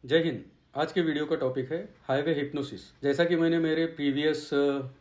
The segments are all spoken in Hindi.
जय हिंद। आज के वीडियो का टॉपिक है हाईवे हिप्नोसिस। जैसा कि मैंने मेरे प्रीवियस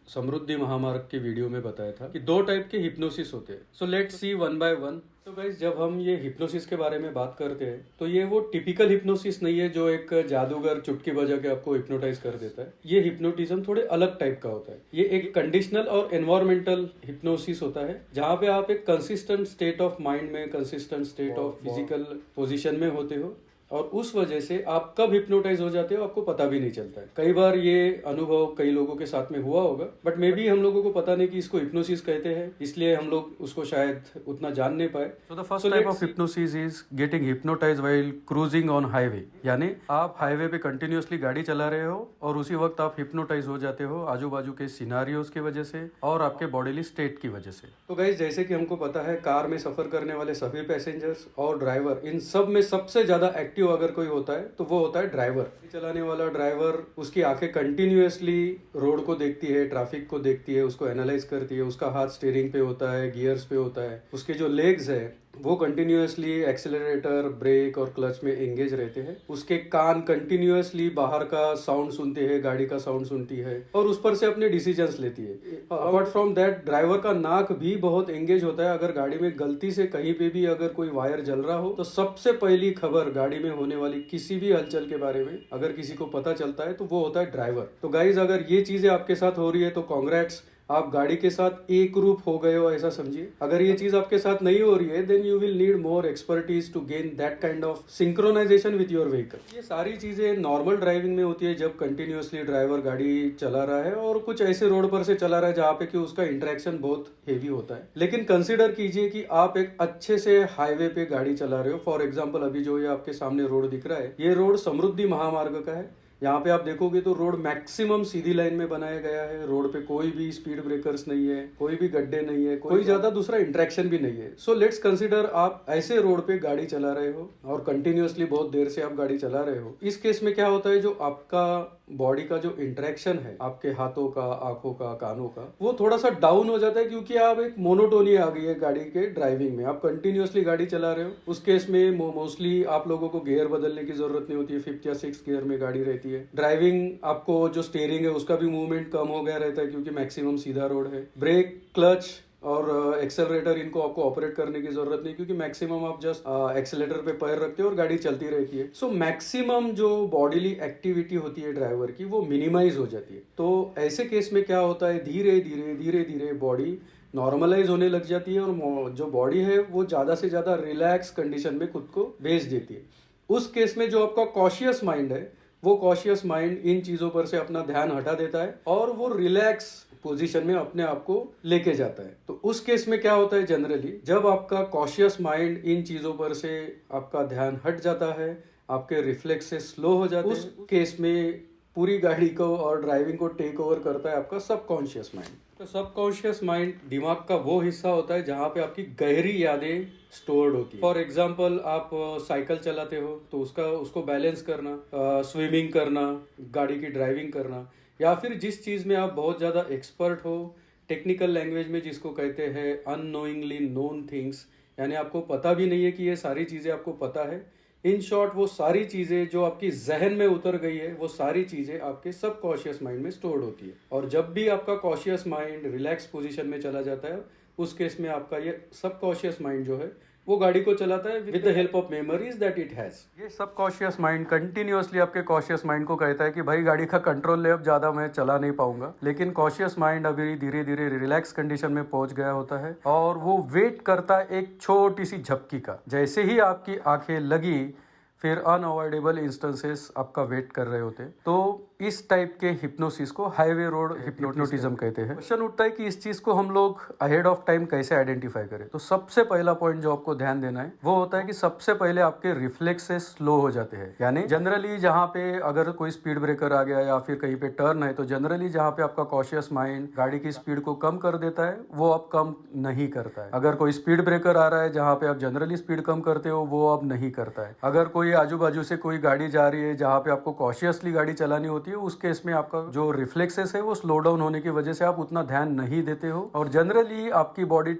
समृद्धि महामार्ग के वीडियो में बताया था कि दो टाइप के हिप्नोसिस होते हैं। So let's see one by one. तो गाइस, जब हम ये हिप्नोसिस के बारे में बात करते हैं तो ये वो टिपिकल हिप्नोसिस नहीं है जो एक जादूगर चुटकी बजा के आपको हिप्नोटाइज कर देता है। ये हिप्नोटिज्म थोड़े अलग टाइप का होता है। ये एक कंडीशनल और एनवायरमेंटल हिप्नोसिस होता है जहाँ पे आप एक कंसिस्टेंट स्टेट ऑफ माइंड में, consistent state of physical position में होते हो और उस वजह से आप कब हिप्नोटाइज हो जाते हो आपको पता भी नहीं चलता है। कई बार ये अनुभव कई लोगों के साथ में हुआ होगा, बट मे बी हम लोगों को पता नहीं कि इसको हिप्नोसिस कहते हैं, इसलिए हम लोग उसको शायद उतना जान नहीं पाए। So the first type of hypnosis is getting hypnotise while cruising on highway. यानी आप हाईवे पे कंटिन्यूअसली गाड़ी चला रहे हो और उसी वक्त आप हिप्नोटाइज हो जाते हो आजू बाजू के सिनारियोज की वजह से और आपके बॉडीली स्टेट की वजह से। तो गाइस, जैसे कि हमको पता है कार में सफर करने वाले सभी पैसेंजर्स और ड्राइवर, इन सब में सबसे ज्यादा एक्टिव अगर कोई होता है तो वो होता है ड्राइवर। चलाने वाला ड्राइवर, उसकी आंखें कंटिन्यूअसली रोड को देखती है, ट्रैफिक को देखती है, उसको एनालाइज करती है। उसका हाथ स्टीयरिंग पे होता है, गियर्स पे होता है। उसके जो लेग्स है वो कंटिन्यूअसली एक्सेलरेटर, ब्रेक और क्लच में एंगेज रहते हैं। उसके कान कंटिन्यूअसली बाहर का साउंड सुनते हैं, गाड़ी का साउंड सुनती है और उस पर से अपने डिसीजंस लेती है। अपार्ट फ्रॉम दैट, ड्राइवर का नाक भी बहुत एंगेज होता है। अगर गाड़ी में गलती से कहीं पे भी अगर कोई वायर जल रहा हो तो सबसे पहली खबर गाड़ी में होने वाली किसी भी हलचल के बारे में अगर किसी को पता चलता है तो वो होता है ड्राइवर। तो गाइज, अगर ये चीजें आपके साथ हो रही है तो कॉन्ग्रेट्स, आप गाड़ी के साथ एक रूप हो गए हो, ऐसा समझिए। अगर ये चीज आपके साथ नहीं हो रही है then you will need more expertise to gain that kind of synchronisation with your vehicle. ये सारी चीजें नॉर्मल ड्राइविंग में होती है जब कंटिन्यूअसली ड्राइवर गाड़ी चला रहा है और कुछ ऐसे रोड पर से चला रहा है जहाँ पे कि उसका इंटरेक्शन बहुत हेवी होता है। लेकिन कंसिडर कीजिए कि आप एक अच्छे से हाईवे पे गाड़ी चला रहे हो। फॉर एग्जाम्पल, अभी जो ये आपके सामने रोड दिख रहा है, ये रोड समृद्धि महामार्ग का है। यहाँ पे आप देखोगे तो रोड मैक्सिमम सीधी लाइन में बनाया गया है। रोड पे कोई भी स्पीड ब्रेकर्स नहीं है, कोई भी गड्ढे नहीं है, कोई ज्यादा दूसरा इंटरेक्शन भी नहीं है। सो लेट्स कंसीडर आप ऐसे रोड पे गाड़ी चला रहे हो और कंटिन्यूअसली बहुत देर से आप गाड़ी चला रहे हो। इस केस में क्या होता है, जो आपका बॉडी का जो इंटरेक्शन है आपके हाथों का, आंखों का, कानों का, वो थोड़ा सा डाउन हो जाता है क्योंकि आप एक मोनोटोनी आ गई है गाड़ी के ड्राइविंग में। आप कंटिन्यूअसली गाड़ी चला रहे हो। उस केस में मोस्टली आप लोगों को गियर बदलने की जरूरत नहीं होती है। 5th या 6th गियर में गाड़ी रहती है। ड्राइविंग, आपको जो स्टीयरिंग है उसका भी मूवमेंट कम हो गया रहता है क्योंकि मैक्सिमम सीधा रोड है। ब्रेक, क्लच और एक्सेलरेटर, इनको आपको ऑपरेट करने की जरूरत नहीं क्योंकि मैक्सिमम आप जस्ट एक्सेलरेटर पे पैर रखते हो और गाड़ी चलती रहती है। सो मैक्सिमम जो बॉडीली एक्टिविटी होती है ड्राइवर की वो मिनिमाइज हो जाती है। तो ऐसे केस में क्या होता है, धीरे धीरे बॉडी नॉर्मलाइज होने लग जाती है और जो बॉडी है वो ज्यादा से ज्यादा रिलैक्स कंडीशन में खुद को भेज देती है। उस केस में जो आपका कॉशियस माइंड है, वो कॉशियस माइंड इन चीजों पर से अपना ध्यान हटा देता है और वो रिलैक्स पोजीशन में अपने आप को लेके जाता है। तो उस केस में क्या होता है, जनरली जब आपका कॉशियस माइंड इन चीजों पर से आपका ध्यान हट जाता है, आपके रिफ्लेक्सेस स्लो हो जाते हैं, उस केस में पूरी गाड़ी को और ड्राइविंग को टेक ओवर करता है आपका सबकॉन्शियस माइंड। तो सबकॉन्शियस माइंड दिमाग का वो हिस्सा होता है जहाँ पे आपकी गहरी यादें स्टोर्ड होती है। फॉर एग्जाम्पल, आप साइकिल चलाते हो तो उसको बैलेंस करना, स्विमिंग करना, गाड़ी की ड्राइविंग करना, या फिर जिस चीज में आप बहुत ज्यादा एक्सपर्ट हो, टेक्निकल लैंग्वेज में जिसको कहते हैं अननोइंगली नोन थिंग्स, यानी आपको पता भी नहीं है कि ये सारी चीजें आपको पता है। इन शॉर्ट, वो सारी चीजें जो आपकी जहन में उतर गई है वो सारी चीजें आपके सबकॉन्शियस माइंड में स्टोर्ड होती है। और जब भी आपका कॉन्शियस माइंड रिलैक्स पोजीशन में चला जाता है, उस केस में आपका ये सबकॉन्शियस माइंड जो है वो गाड़ी को चलाता है with the help of memories that it has. ये सबकॉन्शियस माइंड कंटिन्यूअसली आपके कॉन्शियस माइंड को कहता है कि भाई गाड़ी का कंट्रोल ले, अब ज्यादा मैं चला नहीं पाऊंगा। लेकिन कॉन्शियस माइंड अभी धीरे धीरे रिलैक्स कंडीशन में पहुंच गया होता है और वो वेट करता है एक छोटी सी झपकी का। जैसे ही आपकी आंखें लगी, फिर अनअवॉइडेबल इंस्टेंसेस आपका वेट कर रहे होते। तो इस टाइप के हिप्नोसिस को हाईवे रोड हिप्नोटिज्म कहते हैं। क्वेश्चन उठता है कि इस चीज को हम लोग अहेड ऑफ टाइम कैसे आइडेंटिफाई करें। तो सबसे पहला पॉइंट जो आपको ध्यान देना है वो होता है कि सबसे पहले आपके रिफ्लेक्सेस स्लो हो जाते हैं। यानी जनरली जहाँ पे अगर कोई स्पीड ब्रेकर आ गया या फिर कहीं पे टर्न है तो जनरली जहाँ पे आपका कॉशियस माइंड गाड़ी की स्पीड को कम कर देता है वो अब कम नहीं करता है। अगर कोई स्पीड ब्रेकर आ रहा है जहाँ पे आप जनरली स्पीड कम करते हो वो अब नहीं करता है। अगर कोई आजू बाजू से कोई गाड़ी जा रही है जहाँ पे आपको कॉशियसली गाड़ी चलानी होती है, उस केस में आपका जो रिफ्लेक्सेस है वो स्लो डाउन होने की वजह से आप उतना ध्यान नहीं देते हो और जनरली आपकी बॉडी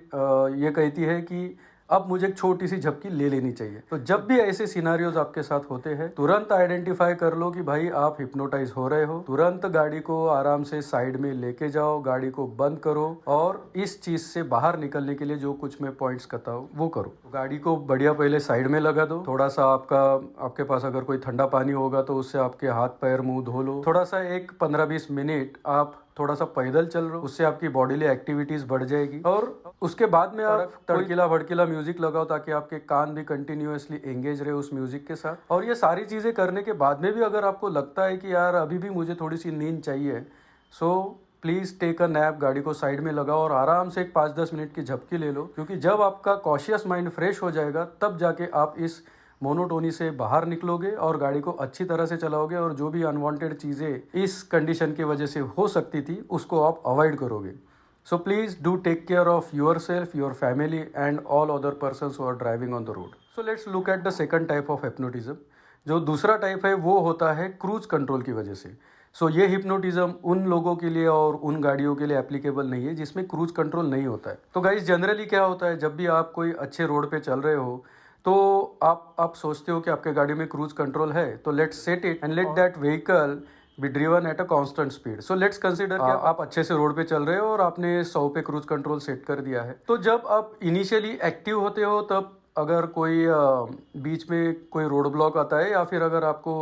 ये कहती है कि अब मुझे एक छोटी सी झपकी ले लेनी चाहिए। तो जब भी ऐसे सिनारियोज आपके साथ होते हैं, तुरंत आइडेंटिफाई कर लो कि भाई आप हिप्नोटाइज हो रहे हो। तुरंत गाड़ी को आराम से साइड में लेके जाओ, गाड़ी को बंद करो और इस चीज से बाहर निकलने के लिए जो कुछ मैं पॉइंट्स कहता हूँ वो करो। गाड़ी को बढ़िया पहले साइड में लगा दो। थोड़ा सा आपके पास अगर कोई ठंडा पानी होगा तो उससे आपके हाथ पैर मुंह धो लो। थोड़ा सा एक 15-20 मिनट आप थोड़ा सा पैदल चल रहे हो, उससे आपकी बॉडीली एक्टिविटीज बढ़ जाएगी। और उसके बाद में आप तड़कीला भड़कीला म्यूजिक लगाओ ताकि आपके कान भी कंटिन्यूअसली एंगेज रहे उस म्यूजिक के साथ। और ये सारी चीजें करने के बाद में भी अगर आपको लगता है कि यार अभी भी मुझे थोड़ी सी नींद चाहिए, so please take a nap. गाड़ी को साइड में लगाओ और आराम से एक 5-10 मिनट की झपकी ले लो, क्योंकि जब आपका कॉशियस माइंड फ्रेश हो जाएगा तब जाके आप इस मोनोटोनी से बाहर निकलोगे और गाड़ी को अच्छी तरह से चलाओगे और जो भी अनवांटेड चीज़ें इस कंडीशन की वजह से हो सकती थी उसको आप अवॉइड करोगे। So please do take care of yourself, your family and all other persons who are driving on the road. So let's look at the second type of hypnotism. जो दूसरा टाइप है वो होता है क्रूज कंट्रोल की वजह से। सो ये हिप्नोटिज्म उन लोगों के लिए और उन गाड़ियों के लिए एप्लीकेबल नहीं है जिसमें क्रूज कंट्रोल नहीं होता है। तो गाइस जनरली क्या होता है, जब भी आप कोई अच्छे रोड पे चल रहे हो तो आप सोचते हो कि आपके गाड़ी में क्रूज कंट्रोल है, तो let's set it and let that vehicle be driven at a constant speed. So let's consider कि आप अच्छे से रोड पे चल रहे हो और आपने 100 पे क्रूज कंट्रोल सेट कर दिया है। तो जब आप इनिशियली एक्टिव होते हो तब अगर कोई बीच में कोई रोड ब्लॉक आता है या फिर अगर आपको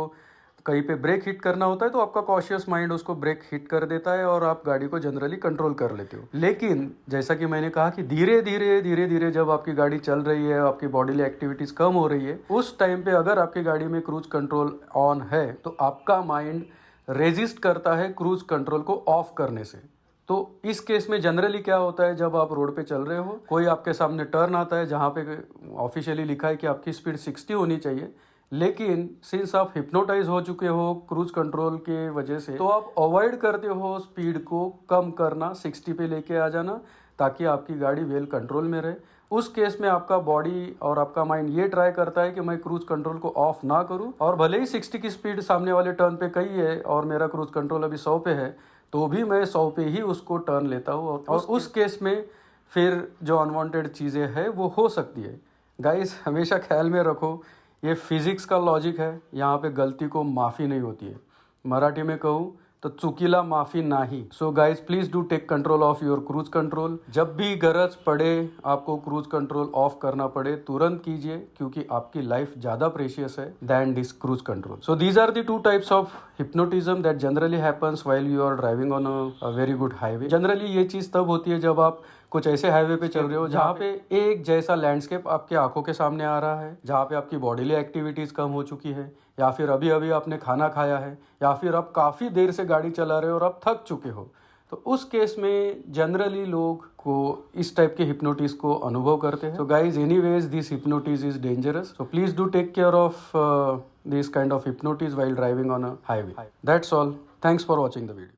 कहीं पे ब्रेक हिट करना होता है तो आपका कॉशियस माइंड उसको ब्रेक हिट कर देता है और आप गाड़ी को जनरली कंट्रोल कर लेते हो। लेकिन जैसा कि मैंने कहा कि धीरे धीरे जब आपकी गाड़ी चल रही है, आपकी बॉडीली एक्टिविटीज कम हो रही है, उस टाइम पे अगर आपकी गाड़ी में क्रूज कंट्रोल ऑन है तो आपका माइंड रेजिस्ट करता है क्रूज कंट्रोल को ऑफ करने से। तो इस केस में जनरली क्या होता है, जब आप रोड पे चल रहे हो, कोई आपके सामने टर्न आता है जहाँ पे ऑफिशियली लिखा है कि आपकी स्पीड 60 होनी चाहिए, लेकिन सिंस आप हिप्नोटाइज हो चुके हो क्रूज कंट्रोल के वजह से, तो आप अवॉइड करते हो स्पीड को कम करना, 60 पे लेके आ जाना ताकि आपकी गाड़ी वेल कंट्रोल में रहे। उस केस में आपका बॉडी और आपका माइंड ये ट्राई करता है कि मैं क्रूज कंट्रोल को ऑफ ना करूं, और भले ही 60 की स्पीड सामने वाले टर्न पे कही है और मेरा क्रूज कंट्रोल अभी 100 पे है, तो भी मैं 100 पे ही उसको टर्न लेता हूँ। और उस केस में फिर जो अनवांटेड चीज़ें हैं वो हो सकती है। गाइस हमेशा ख्याल में रखो, ये फिजिक्स का लॉजिक है, यहाँ पे गलती को माफ़ी नहीं होती है। मराठी में कहूँ तो चुकीला माफ़ी नाही। So guys please do take control of your cruise control. जब भी गरज पड़े आपको क्रूज कंट्रोल ऑफ करना पड़े, तुरंत कीजिए, क्योंकि आपकी लाइफ ज़्यादा प्रेशियस है than this cruise control. So these are the 2 types of hypnotism that generally happens while you are driving on a very good highway. Generally ये चीज़ तब होती है जब आप कुछ ऐसे हाईवे पे चल रहे हो जहाँ पे एक जैसा लैंडस्केप आपके आंखों के सामने आ रहा है, जहाँ पे आपकी बॉडीली एक्टिविटीज कम हो चुकी है, या फिर अभी अभी आपने खाना खाया है, या फिर आप काफ़ी देर से गाड़ी चला रहे हो और आप थक चुके हो। तो उस केस में जनरली लोग को इस टाइप के हिप्नोटिज को अनुभव करते हैं। So guys anyways this hypnosis is dangerous, so please do take care of this kind of hypnosis while driving on a highway. That's all, thanks for watching the video.